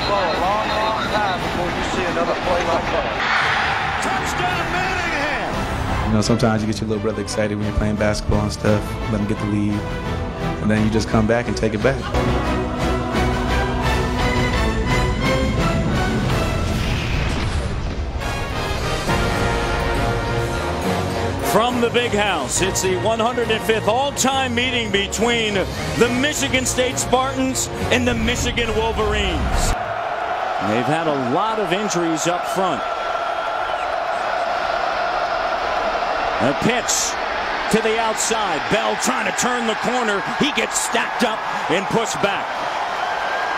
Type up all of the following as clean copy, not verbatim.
ball a long, long time before you see another play like that. Touchdown, Manningham! You know, sometimes you get your little brother excited when you're playing basketball and stuff, let him get the lead, and then you just come back and take it back. From the Big House, it's the 105th all-time meeting between the Michigan State Spartans and the Michigan Wolverines. They've had a lot of injuries up front. A pitch to the outside. Bell trying to turn the corner. He gets stacked up and pushed back.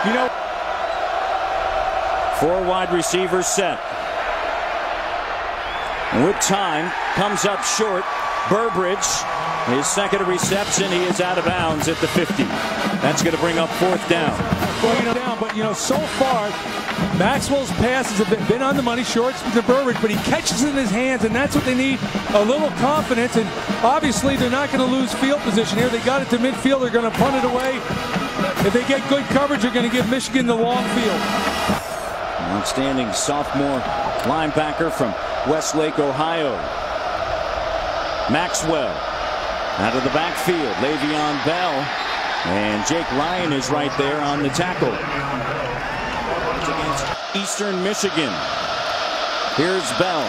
You know, 4 wide receivers set. With time, comes up short. Burbridge, his second reception, he is out of bounds at the 50. That's going to bring up 4th down. But you know, so far, Maxwell's passes have been on the money, short to Burbridge, but he catches it in his hands, and that's what they need, a little confidence. And obviously, they're not going to lose field position here. They got it to midfield. They're going to punt it away. If they get good coverage, they're going to give Michigan the long field. An outstanding sophomore linebacker from Westlake, Ohio. Maxwell out of the backfield. Le'Veon Bell, and Jake Ryan is right there on the tackle. Against Eastern Michigan. Here's Bell.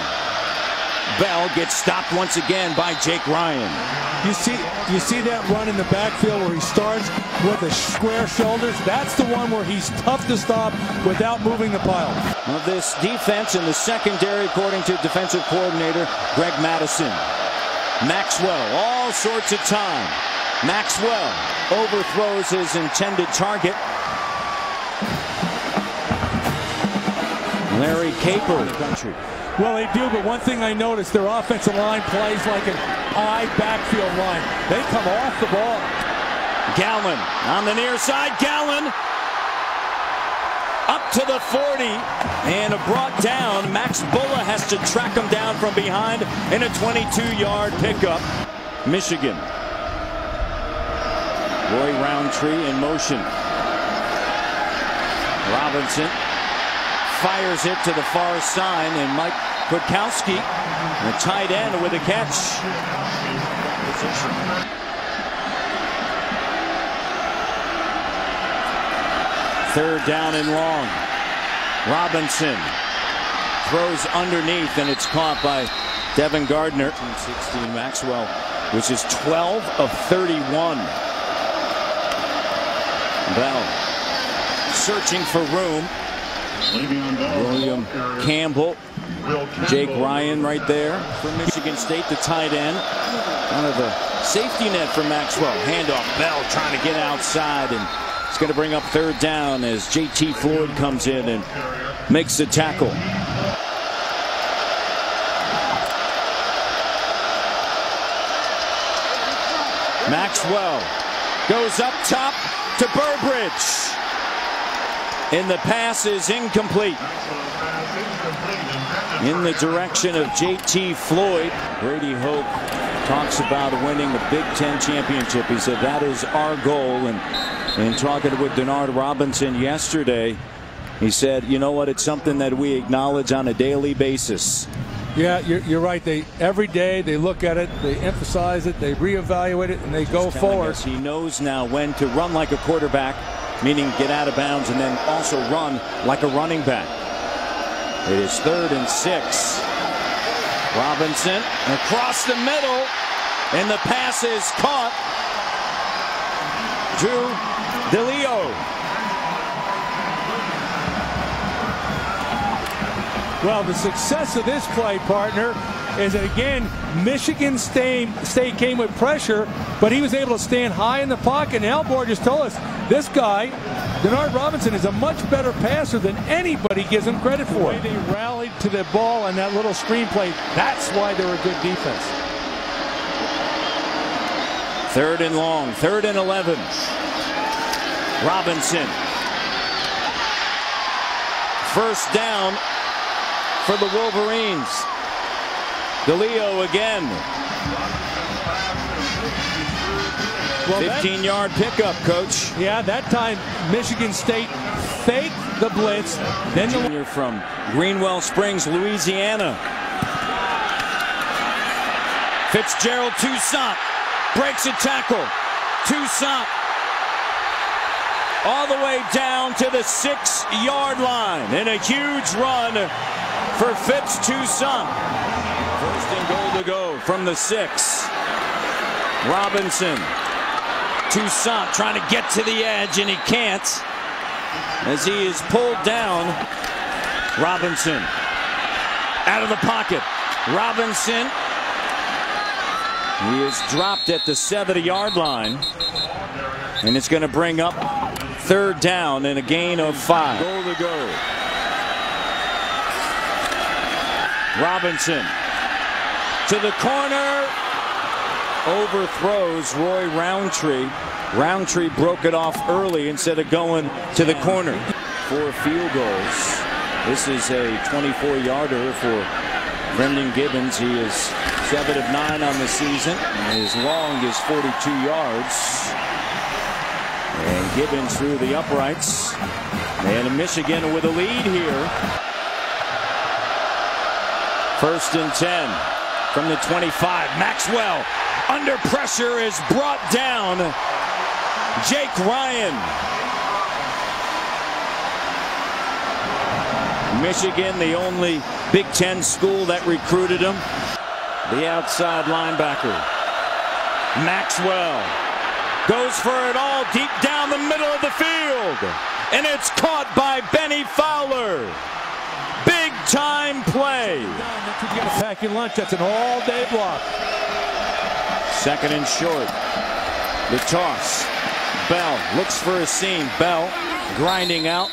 Bell gets stopped once again by Jake Ryan. You see that run in the backfield where he starts with the square shoulders? That's the one where he's tough to stop without moving the pile. Of this defense in the secondary, according to defensive coordinator Greg Madison. Maxwell, all sorts of time. Maxwell overthrows his intended target. Larry Caper. Country. Well, they do, but one thing I noticed, their offensive line plays like an I backfield line. They come off the ball. Gallen on the near side. Gallen up to the 40 and brought down. Max Bulla has to track him down from behind in a 22-yard pickup. Michigan. Roy Roundtree in motion. Robinson fires it to the far side, and Mike Kwiatkowski, the tight end, with a catch. 3rd down and long. Robinson throws underneath, and it's caught by Devin Gardner. 16 Maxwell, which is 12 of 31. Bell searching for room. William Campbell, Jake Ryan right there for Michigan State, the tight end. Kind of a safety net for Maxwell. Handoff, Bell trying to get outside, and it's going to bring up 3rd down as JT Floyd comes in and makes the tackle. Maxwell goes up top to Burbridge. And the pass is incomplete. In the direction of JT Floyd. Brady Hoke talks about winning the Big Ten championship. He said that is our goal. And talking with Denard Robinson yesterday, he said, you know what, it's something that we acknowledge on a daily basis. Yeah, you're right. Every day they look at it, they emphasize it, they reevaluate it, and they go forward. He knows now when to run like a quarterback, meaning get out of bounds, and then also run like a running back. It is 3rd and 6. Robinson across the middle, and the pass is caught. Drew DeLeo. Well, the success of this play, partner, is that, again, Michigan State came with pressure, but he was able to stand high in the pocket. And Albor just told us, this guy, Denard Robinson, is a much better passer than anybody gives him credit for. The way they rallied to the ball on that little screen play, that's why they're a good defense. 3rd and long, 3rd and 11. Robinson. 1st down for the Wolverines. DeLeo again. Well, 15-yard pickup, Coach. Yeah, that time Michigan State fake the blitz. Then the junior from Greenwell Springs, Louisiana. Fitzgerald Toussaint breaks a tackle. Toussaint all the way down to the 6-yard line in a huge run for Fitz Toussaint. First and goal to go from the 6. Robinson. Toussaint trying to get to the edge, and he can't as he is pulled down. Robinson out of the pocket. Robinson. He is dropped at the 70-yard line, and it's going to bring up 3rd down and a gain of 5. Goal to go. Robinson to the corner. Overthrows Roy Roundtree. Roundtree broke it off early instead of going to the corner. 4 field goals. This is a 24-yarder for Brendan Gibbons. He is 7 of 9 on the season. His long is 42 yards. And Gibbons through the uprights. And Michigan with a lead here. 1st and 10 from the 25. Maxwell under pressure is brought down. Jake Ryan. Michigan, the only Big Ten school that recruited him. The outside linebacker. Maxwell goes for it all deep down the middle of the field. And it's caught by Benny Fowler. Big time play. You get a pack your lunch. That's an all-day block. 2nd and short. The toss. Bell looks for a seam. Bell grinding out.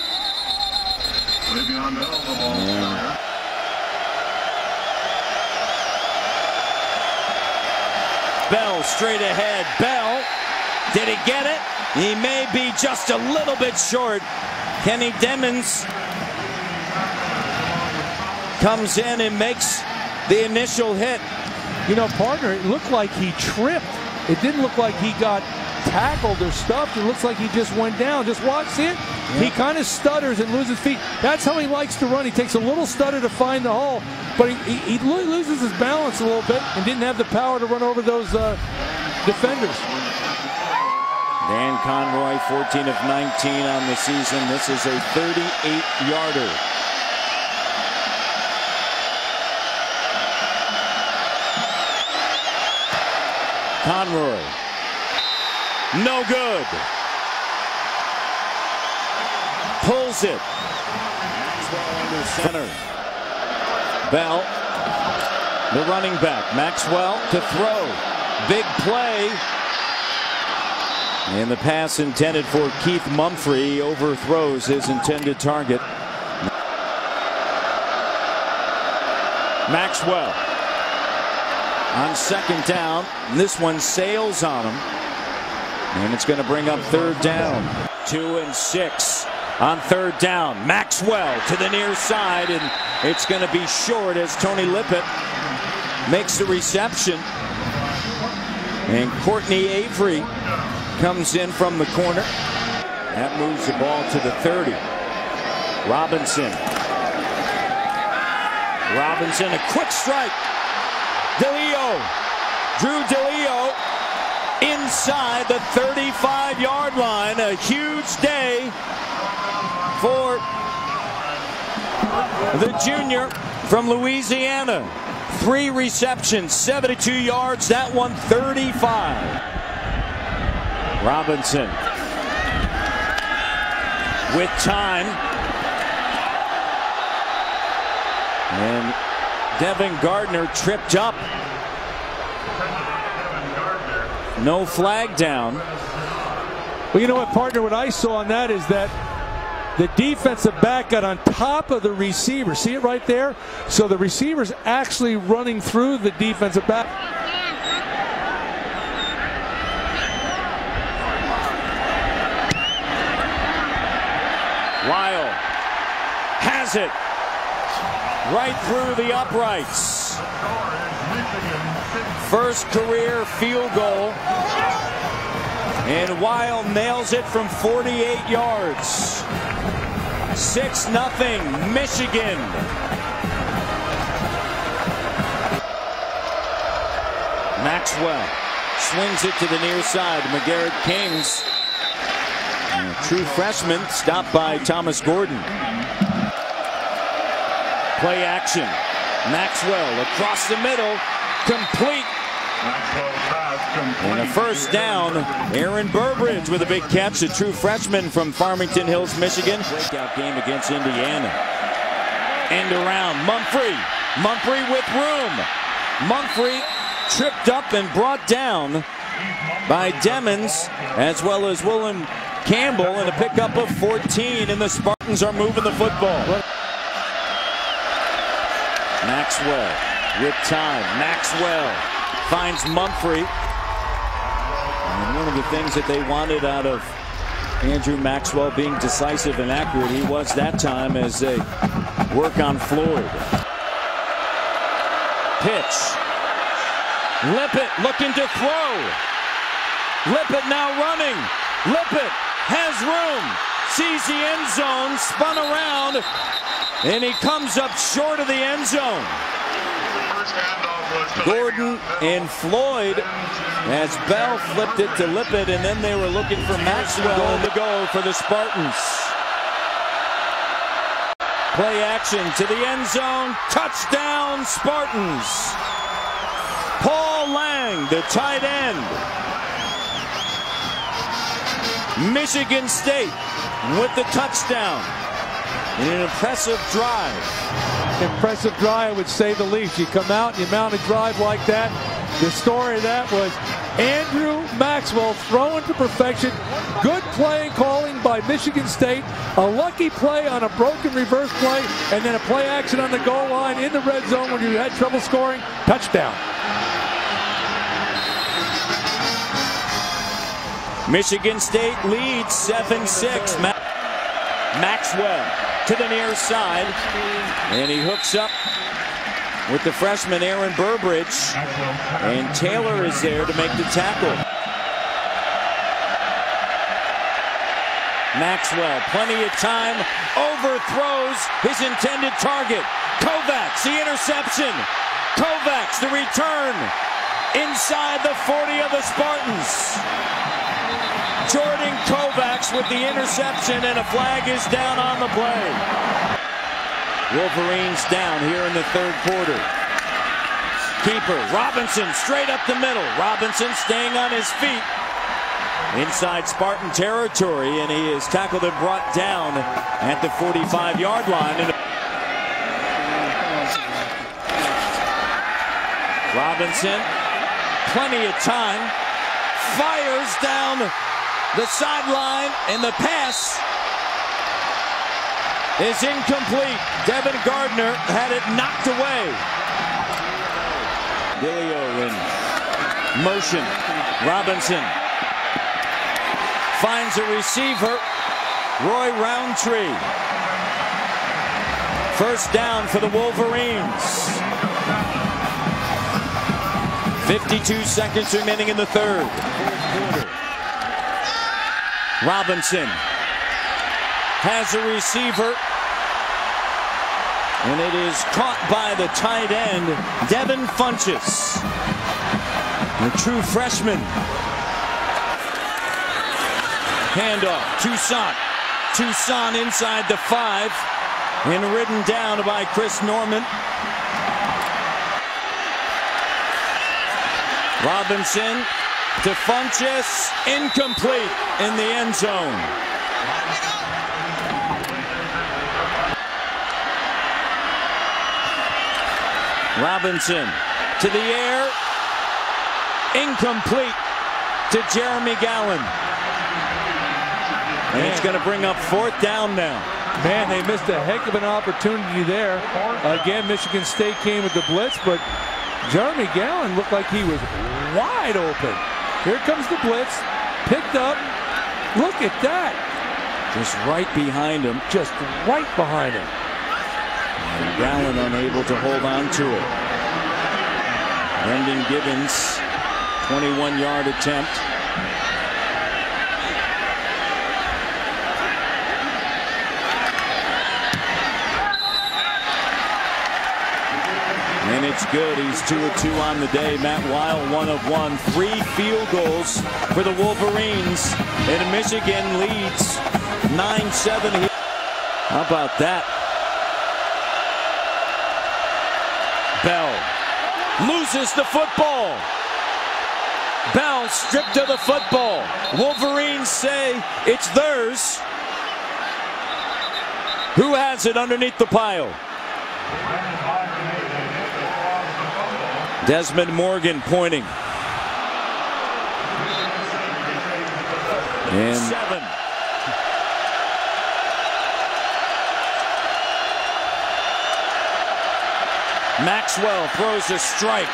Bell straight ahead. Bell, did he get it? He may be just a little bit short. Kenny Demmons comes in and makes the initial hit. You know, partner, it looked like he tripped. It didn't look like he got tackled or stuffed. It looks like he just went down. Just watch it. Yeah. He kind of stutters and loses feet. That's how he likes to run. He takes a little stutter to find the hole, but he loses his balance a little bit and didn't have the power to run over those defenders. Dan Conroy, 14 of 19 on the season. This is a 38-yarder. Conroy. No good. Pulls it. Center. Bell, the running back. Maxwell to throw. Big play. And the pass intended for Keith Mumphrey. He overthrows his intended target. Maxwell on 2nd down. This one sails on him. And it's going to bring up 3rd down. 2 and 6 on 3rd down. Maxwell to the near side, and it's going to be short as Tony Lippett makes the reception. And Courtney Avery comes in from the corner. That moves the ball to the 30. Robinson. Robinson, a quick strike. DeLeo. Drew DeLeo inside the 35-yard line. A huge day for the junior from Louisiana. 3 receptions, 72 yards. That one 35. Robinson with time. And Devin Gardner tripped up. No flag down. Well, you know what, partner, what I saw on that is that the defensive back got on top of the receiver. See it right there? So the receiver's actually running through the defensive back. Weil has it right through the uprights. First career field goal. And Weil nails it from 48 yards. 6-0 Michigan. Maxwell swings it to the near side. McGarrett Kings, a true freshman, stopped by Thomas Gordon. Play action. Maxwell across the middle, complete. And a first down. Aaron Burbridge with a big catch, a true freshman from Farmington Hills, Michigan. Breakout game against Indiana. End around. Mumphrey with room. Mumphrey tripped up and brought down by Demmons, as well as William Campbell, and a pickup of 14, and the Spartans are moving the football. Maxwell with time. Maxwell finds Mumphrey. And one of the things that they wanted out of Andrew Maxwell being decisive and accurate, he was that time as they work on Floyd. Pitch. Lippett looking to throw. Lippett now running. Lippett has room. Sees the end zone, spun around, and he comes up short of the end zone. Gordon and Floyd, as Bell flipped it to Lippett, and then they were looking for Maxwell to go for the Spartans. Play action to the end zone. Touchdown, Spartans. Paul Lang, the tight end. Michigan State with the touchdown. In an impressive drive. Impressive drive, I would say the least. You come out, you mount a drive like that. The story of that was Andrew Maxwell throwing to perfection. Good play calling by Michigan State. A lucky play on a broken reverse play, and then a play action on the goal line in the red zone when you had trouble scoring. Touchdown. Michigan State leads 7-6. Maxwell to the near side, and he hooks up with the freshman Aaron Burbridge, and Taylor is there to make the tackle. Maxwell, plenty of time, overthrows his intended target. Kovacs, the interception. Kovacs, the return inside the 40 of the Spartans. Jordan Kovacs with the interception, and a flag is down on the play. Wolverines down here in the third quarter. Keeper Robinson straight up the middle. Robinson staying on his feet inside Spartan territory, and he is tackled and brought down at the 45-yard line. Robinson, plenty of time, fires down the sideline, and the pass is incomplete. Devin Gardner had it knocked away. Dillio in motion. Robinson finds a receiver. Roy Roundtree. First down for the Wolverines. 52 seconds remaining in the third. Robinson has a receiver, and it is caught by the tight end, Devin Funchess, a true freshman. Handoff, Toussaint inside the 5, and ridden down by Chris Norman. Robinson to Funchess, incomplete in the end zone. Robinson to the air, incomplete to Jeremy Gallen. And it's going to bring up fourth down now. Man, they missed a heck of an opportunity there. Again, Michigan State came with the blitz, but Jeremy Gallen looked like he was wide open. Here comes the blitz, picked up. Look at that. Just right behind him. Just right behind him. And Gallen unable to hold on to it. Brendan Gibbons, 21-yard attempt. And it's good. He's 2 of 2 on the day. Matt Weil 1 of 1. 3 field goals for the Wolverines. And Michigan leads 9-7. How about that? Bell loses the football. Bell stripped of the football. Wolverines say it's theirs. Who has it underneath the pile? Desmond Morgan pointing. And 7. Maxwell throws a strike.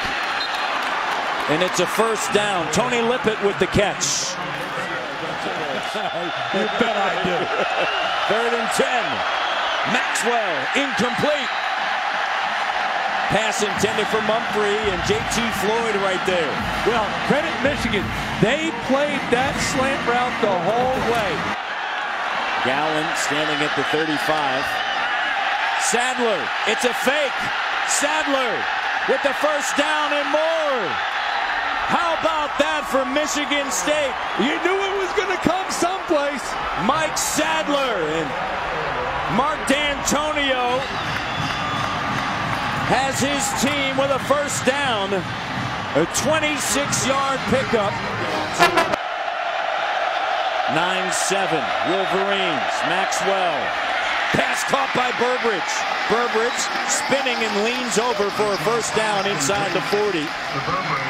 And it's a first down. Tony Lippett with the catch. You bet I do. 3rd and 10. Maxwell incomplete. Pass intended for Mumphrey and J.T. Floyd right there. Well, credit Michigan. They played that slant route the whole way. Gallen standing at the 35. Sadler, it's a fake. Sadler with the first down and more. How about that for Michigan State? You knew it was going to come someplace. Mike Sadler and Mark D'Antonio has his team with a first down. A 26-yard pickup. 9-7. Wolverines. Maxwell. Pass caught by Burbridge. Burbridge spinning and leans over for a first down inside the 40.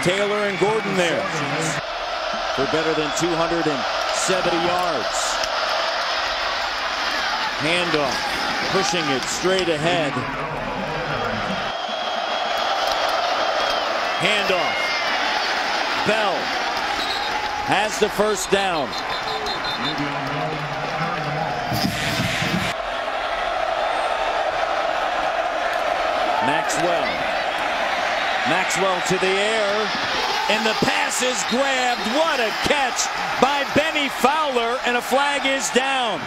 Taylor and Gordon there for better than 270 yards. Handoff, pushing it straight ahead. Handoff. Bell has the first down. Maxwell to the air, and the pass is grabbed. What a catch by Benny Fowler, and a flag is down.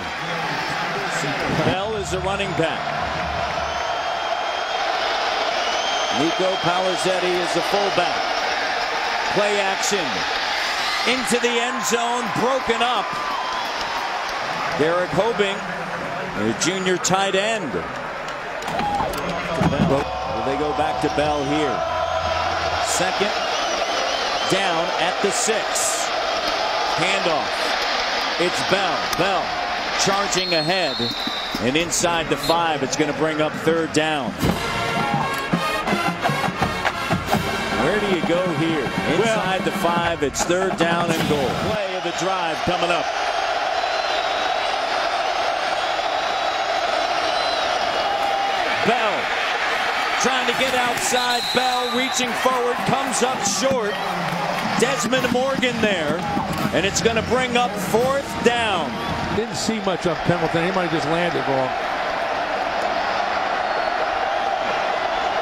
Bell is the running back. Nico Palazetti is the fullback. Play action into the end zone, broken up. Derek Hobing, the junior tight end. They go back to Bell here. 2nd down at the 6. Handoff. It's Bell. Bell charging ahead. And inside the 5, it's going to bring up 3rd down. Where do you go here? Inside the 5, it's 3rd down and goal. Play of the drive coming up. Bell trying to get outside. Bell reaching forward, comes up short. Desmond Morgan there, and it's going to bring up 4th down. Didn't see much on Pendleton. He might have just landed wrong.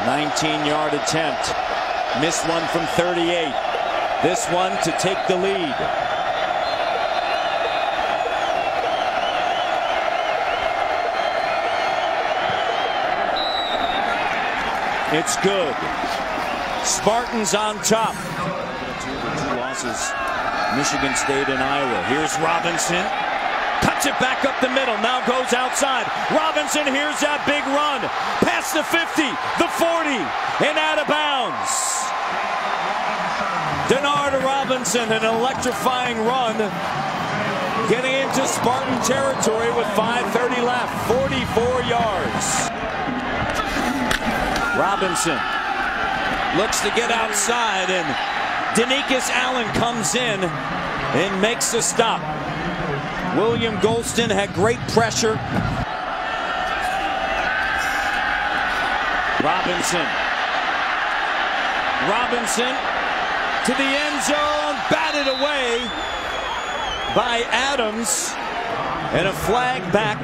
19-yard attempt. Missed one from 38. This one to take the lead. It's good. Spartans on top. Two losses. Michigan State and Iowa. Here's Robinson. Cuts it back up the middle. Now goes outside. Robinson, here's that big run. Past the 50, the 40, and out of bounds. Denard Robinson, an electrifying run. Getting into Spartan territory with 5:30 left. 44 yards. Robinson looks to get outside, and Denikas Allen comes in and makes the stop. William Golston had great pressure. Robinson to the end zone, batted away by Adams, and a flag back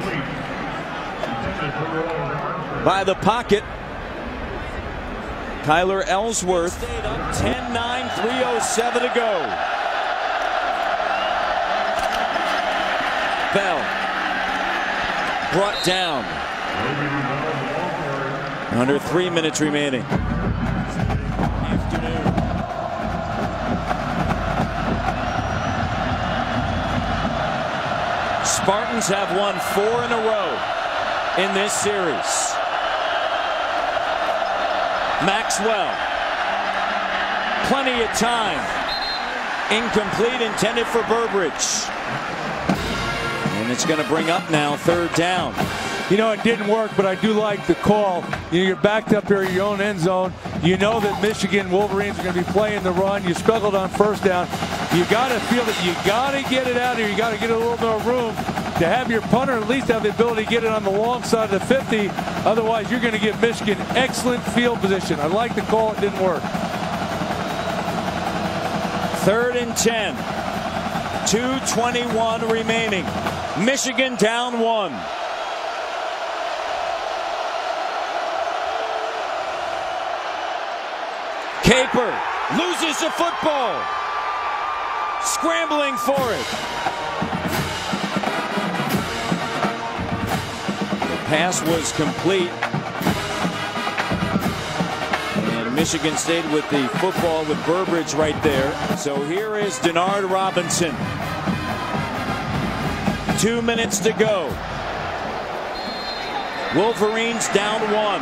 by the pocket. Tyler Ellsworth. 10-9, 3:07 to go. Bell brought down. Under 3 minutes remaining. Spartans have won 4 in a row in this series. Maxwell. Plenty of time. Incomplete, intended for Burbridge. And it's going to bring up now 3rd down. You know, it didn't work, but I do like the call. You're backed up here in your own end zone. You know that Michigan Wolverines are going to be playing the run. You struggled on 1st down. You got to feel that you got to get it out here. You got to get a little more room to have your punter at least have the ability to get it on the long side of the 50. Otherwise, you're going to give Michigan excellent field position. I like the call. It didn't work. 3rd and 10. 2:21 remaining. Michigan down 1. Caper loses the football. Scrambling for it. The pass was complete. And Michigan stayed with the football with Burbridge right there. So here is Denard Robinson. 2 minutes to go. Wolverines down 1.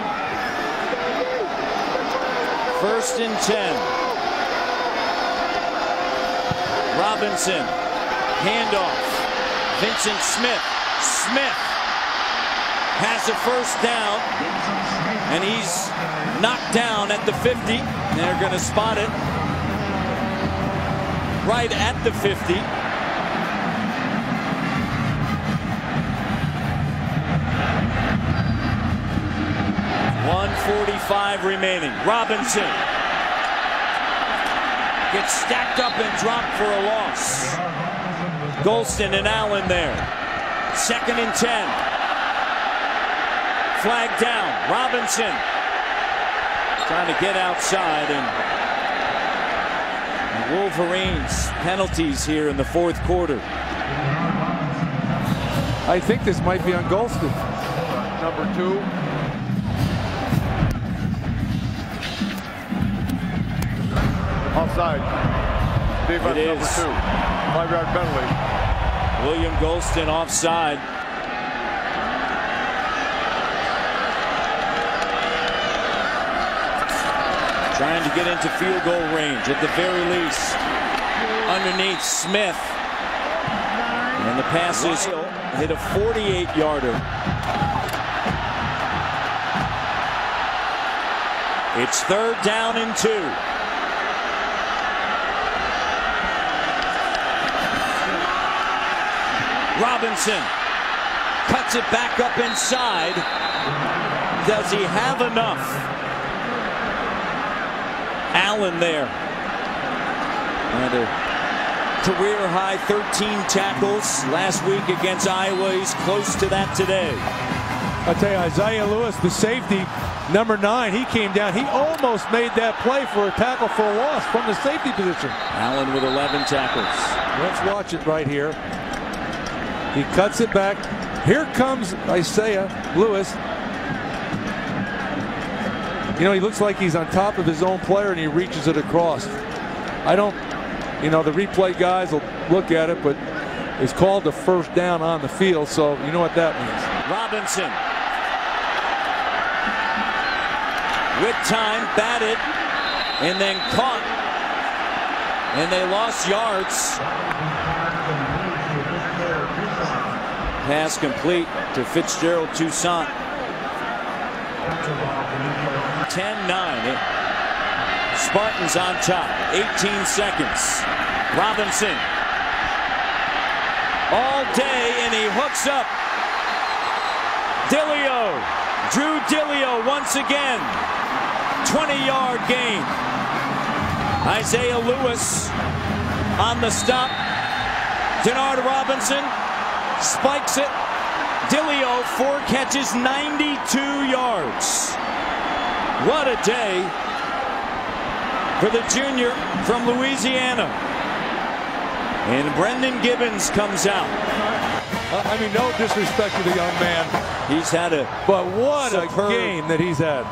1st and 10. Robinson. Handoff. Vincent Smith. Smith has a 1st down. And he's knocked down at the 50. They're going to spot it right at the 50. .145 remaining. Robinson gets stacked up and dropped for a loss. Golston and Allen there. 2nd and 10. Flag down. Robinson trying to get outside, and the Wolverines penalties here in the 4th quarter. I think this might be on Golston. Number 2. Offside. Defense It number is. 2. 5-yard penalty. William Golston offside. Trying to get into field goal range at the very least. Underneath Smith. And the pass is hit a 48-yarder. It's 3rd down and 2. Robinson cuts it back up inside. Does he have enough? Allen there. And a career high 13 tackles last week against Iowa. He's close to that today. I'll tell you, Isaiah Lewis, the safety, number 9, he came down. He almost made that play for a tackle for a loss from the safety position. Allen with 11 tackles. Let's watch it right here. He cuts it back. Here comes Isaiah Lewis. You know, he looks like he's on top of his own player and he reaches it across. I don't, you know, the replay guys will look at it, but it's called the 1st down on the field, so you know what that means. Robinson. With time, batted, and then caught. And they lost yards. Pass complete to Fitzgerald Toussaint. 10-9. Spartans on top. 18 seconds. Robinson. All day, and he hooks up. Dillio. Drew Dillio once again. 20-yard gain. Isaiah Lewis on the stop. Denard Robinson spikes it. Dillio 4 catches, 92 yards. What a day for the junior from Louisiana. And Brendan Gibbons comes out. I mean, no disrespect to the young man. He's had a But what a superb game that he's had.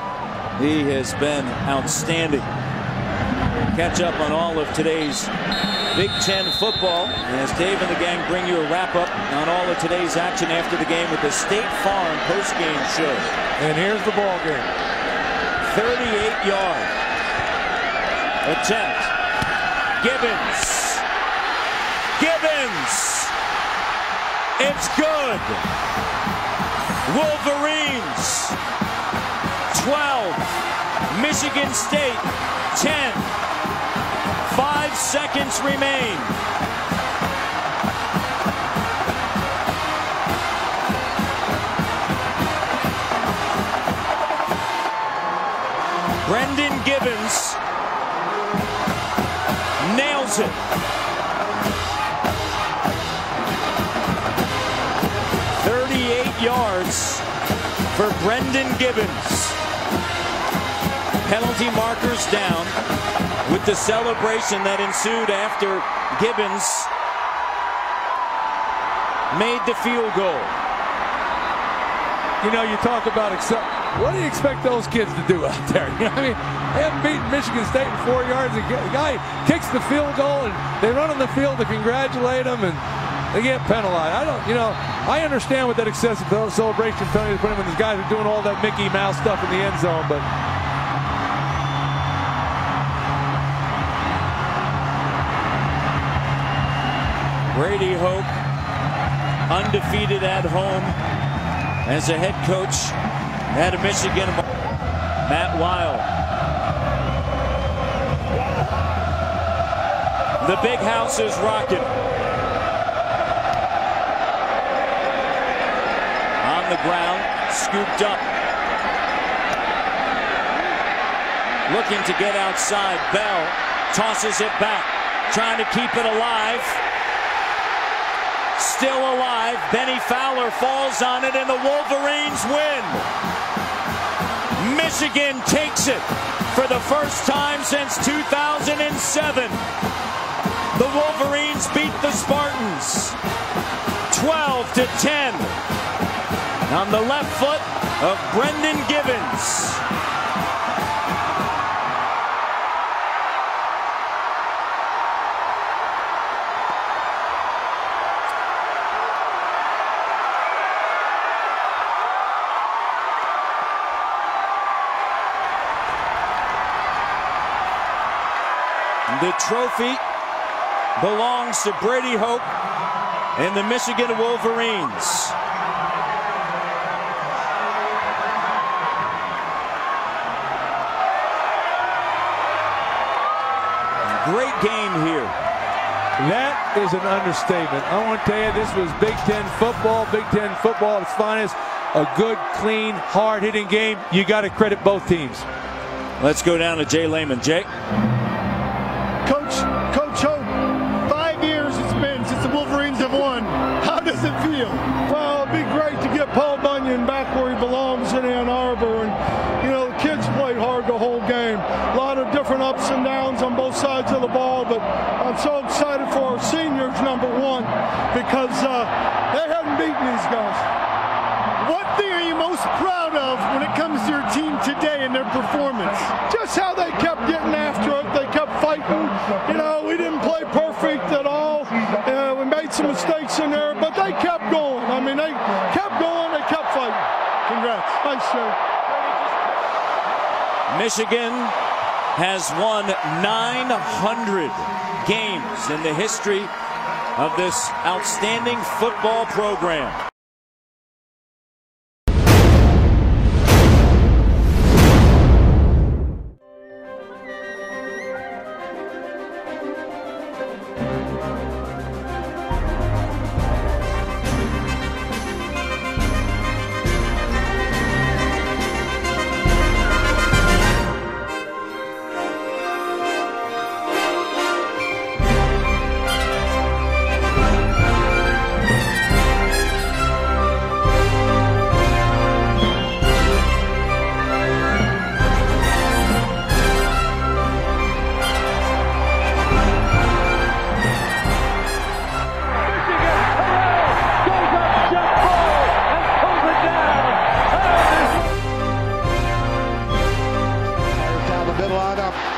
He has been outstanding. Catch up on all of today's Big Ten football. As Dave and the gang bring you a wrap-up on all of today's action after the game with the State Farm post-game show. And here's the ball game. 38-yard attempt. Gibbons. It's good. Wolverines 12. Michigan State 10. 5 seconds remain. Brendan Gibbons nails it. 38 yards for Brendan Gibbons. Penalty markers down with the celebration that ensued after Gibbons made the field goal. You know, you talk about what do you expect those kids to do out there? You know, I mean, they haven't beaten Michigan State in 4 yards. The guy kicks the field goal, and they run on the field to congratulate him, and they get penalized. I understand what that excessive celebration penalty is putting when these guys are doing all that Mickey Mouse stuff in the end zone, but Brady Hoke, undefeated at home as a head coach out of Michigan. Matt Weil. The big house is rocking. On the ground, scooped up. Looking to get outside. Bell tosses it back, trying to keep it alive. Still alive. Benny Fowler falls on it, and the Wolverines win. Michigan takes it for the first time since 2007. The Wolverines beat the Spartans 12-10 on the left foot of Brendan Gibbons. The trophy belongs to Brady Hoke and the Michigan Wolverines. Great game here. That is an understatement. I want to tell you, this was Big Ten football at its finest. A good, clean, hard-hitting game. You got to credit both teams. Let's go down to Jay Lehman. Jay? Coach Hope, 5 years it's been since the Wolverines have won. How does it feel? Well, it'd be great to get Paul Bunyan back where he belongs in Ann Arbor. And, you know, the kids played hard the whole game. A lot of different ups and downs on both sides of the ball, but I'm so excited for our seniors, number one, because they haven't beaten these guys. What thing are you most proud of when it comes to your team today and their performance? Just how they kept getting after it. They kept fighting. You know, we didn't play perfect at all. We made some mistakes in there, but they kept going. I mean, they kept going. They kept fighting. Congrats. Thanks, sir. Michigan has won 900 games in the history of this outstanding football program.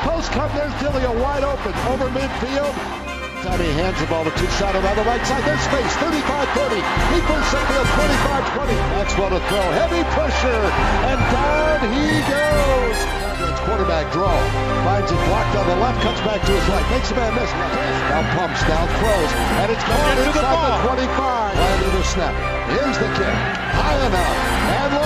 Post come, there's Dillia wide open over midfield. 20, hands the ball to two-shot on the right side. There's space, 35-30. He puts up field, 25-20. Maxwell to throw, heavy pressure, and down he goes. Quarterback draw, finds it blocked on the left, cuts back to his right, makes a man miss. Now pumps, down throws, and it's caught inside the 25. Landed the snap. Here's the kick, high enough, and